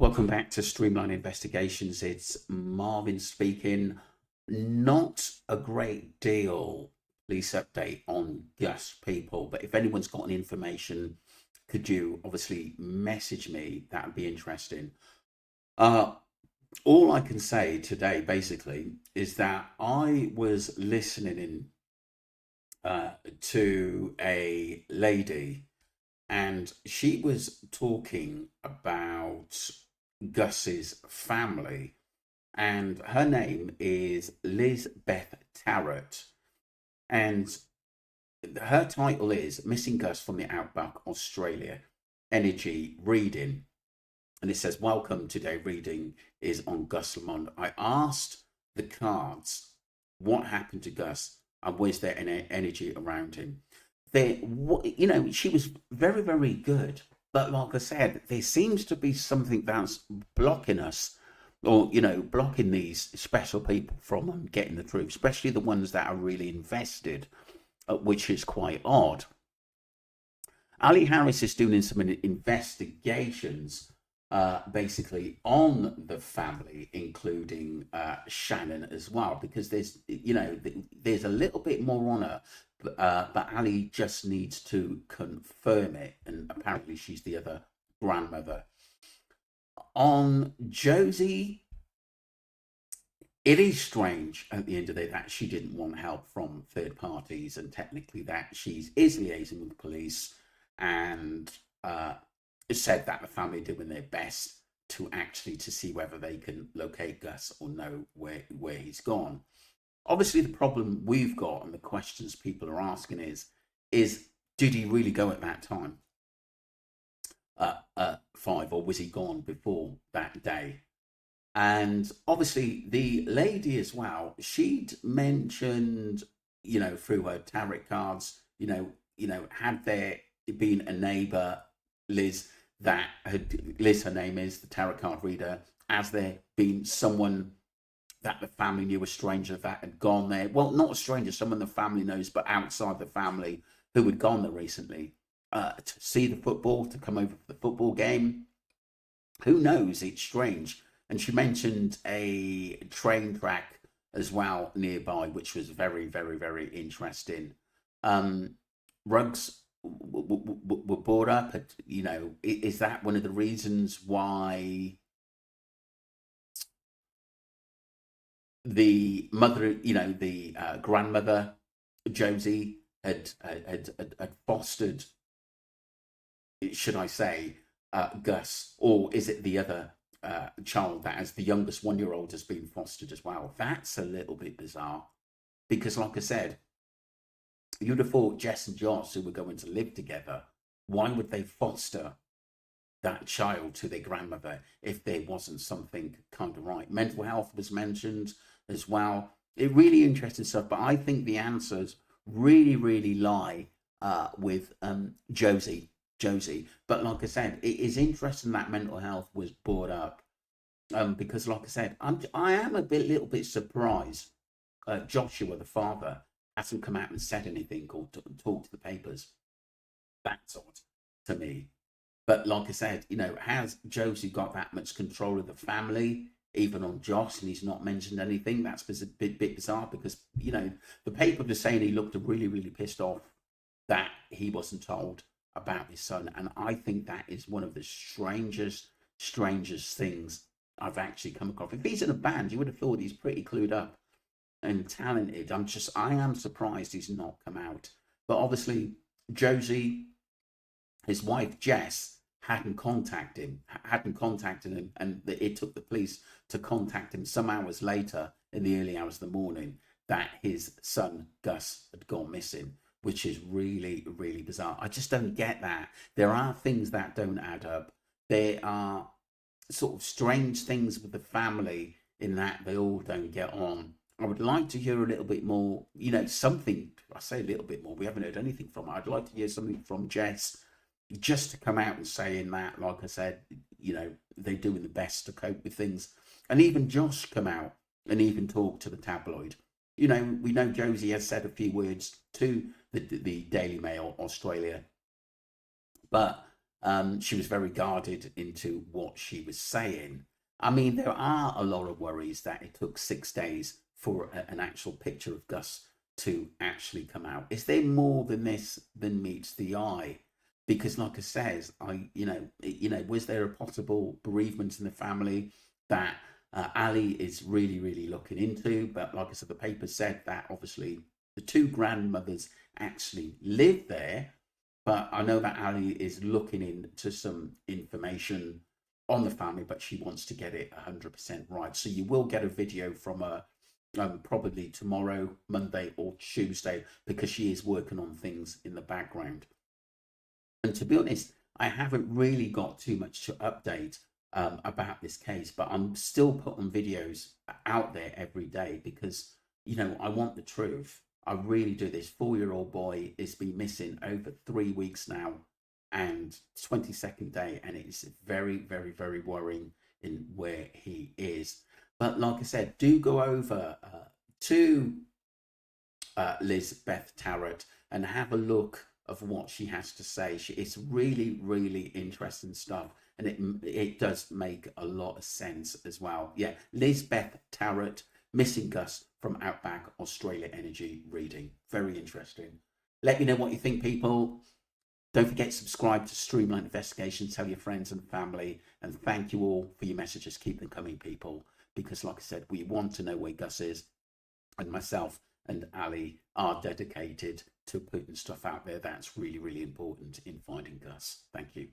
Welcome back to Streamline Investigations. It's Marvin speaking. Not a great deal police update on Gus, people, but if anyone's got any information, could you obviously message me? That would be interesting. Uh, all I can say today basically is that I was listening in to a lady, and she was talking about Gus's family, and her name is Beth Tarrant, and her title is Missing Gus from the Outback, Australia, Energy Reading. And it says, Welcome, today reading is on Gus Lamond. I asked the cards what happened to Gus and was there any energy around him. She was very, very good. But like I said, there seems to be something that's blocking us, or, blocking these special people from getting the truth, especially the ones that are really invested, which is quite odd. Ali Harris is doing some investigations basically on the family, including Shannon as well, because there's a little bit more on her, but Ali just needs to confirm it, and apparently she's the other grandmother. On Josie, it is strange at the end of the day that she didn't want help from third parties, and technically that she is liaising with the police, and said that the family are doing their best to see whether they can locate Gus or know where he's gone. Obviously, the problem we've got and the questions people are asking is did he really go at that time? 5, or was he gone before that day? And obviously the lady as well, she'd mentioned, through her tarot cards, had there been a neighbor, Liz, her name is, the tarot card reader, has there been someone that the family knew, a stranger that had gone there? Well, not a stranger, someone the family knows, but outside the family, who had gone there recently to see the football, to come over for the football game. Who knows? It's strange. And she mentioned a train track as well nearby, which was very, very, very interesting. Rugs were brought up. Is that one of the reasons why the mother, the grandmother Josie had fostered, should I say, Gus, or is it the other child that, as the youngest 1-year-old, has been fostered as well? That's a little bit bizarre, because like I said, you'd have thought Jess and Joss, who were going to live together, why would they foster that child to their grandmother if there wasn't something kind of right? Mental health was mentioned as well. It really interesting stuff, but I think the answers really, really lie with Josie. But like I said, it is interesting that mental health was brought up, because like I said, I am little bit surprised Joshua, the father, hasn't come out and said anything or talked to the papers. That's odd to me. But like I said, has Josie got that much control of the family, even on Josh, and he's not mentioned anything? That's a bit bizarre, because the paper was saying he looked really, really pissed off that he wasn't told about his son, and I think that is one of the strangest things I've actually come across. If he's in a band, you would have thought he's pretty clued up and talented. I am surprised he's not come out. But obviously, Josie, his wife Jess, hadn't contacted him, and it took the police to contact him some hours later, in the early hours of the morning, that his son Gus had gone missing, which is really, really bizarre. I just don't get that. There are things that don't add up. There are sort of strange things with the family, in that they all don't get on. I would like to hear a little bit more, something. I say a little bit more. We haven't heard anything from her. I'd like to hear something from Jess, just to come out and saying that, like I said, they're doing the best to cope with things. And even Josh come out and even talk to the tabloid. We know Josie has said a few words to the Daily Mail Australia, but She was very guarded into what she was saying. I mean, there are a lot of worries that it took 6 days for an actual picture of Gus to actually come out. Is there more than this than meets the eye? Because, like I says, was there a possible bereavement in the family that Ali is really, really looking into? But like I said, the paper said that obviously the two grandmothers actually live there. But I know that Ali is looking into some information on the family, but she wants to get it 100% right. So you will get a video from her probably tomorrow, Monday or Tuesday, because she is working on things in the background. And to be honest, I haven't really got too much to update about this case, but I'm still putting videos out there every day because, I want the truth. I really do. This 4-year-old boy has been missing over 3 weeks now, and 22nd day, and it's very, very, very worrying in where he is. But like I said, do go over to Liz Beth Tarrant and have a look of what she has to say. It's really, really interesting stuff, and it does make a lot of sense as well. Yeah, Liz Beth Tarrant, Missing Gus from Outback Australia Energy reading. Very interesting. Let me know what you think, people. Don't forget to subscribe to Streamline Investigations. Tell your friends and family. And thank you all for your messages. Keep them coming, people. Because like I said, we want to know where Gus is. And myself and Ali are dedicated to putting stuff out there that's really, really important in finding Gus. Thank you.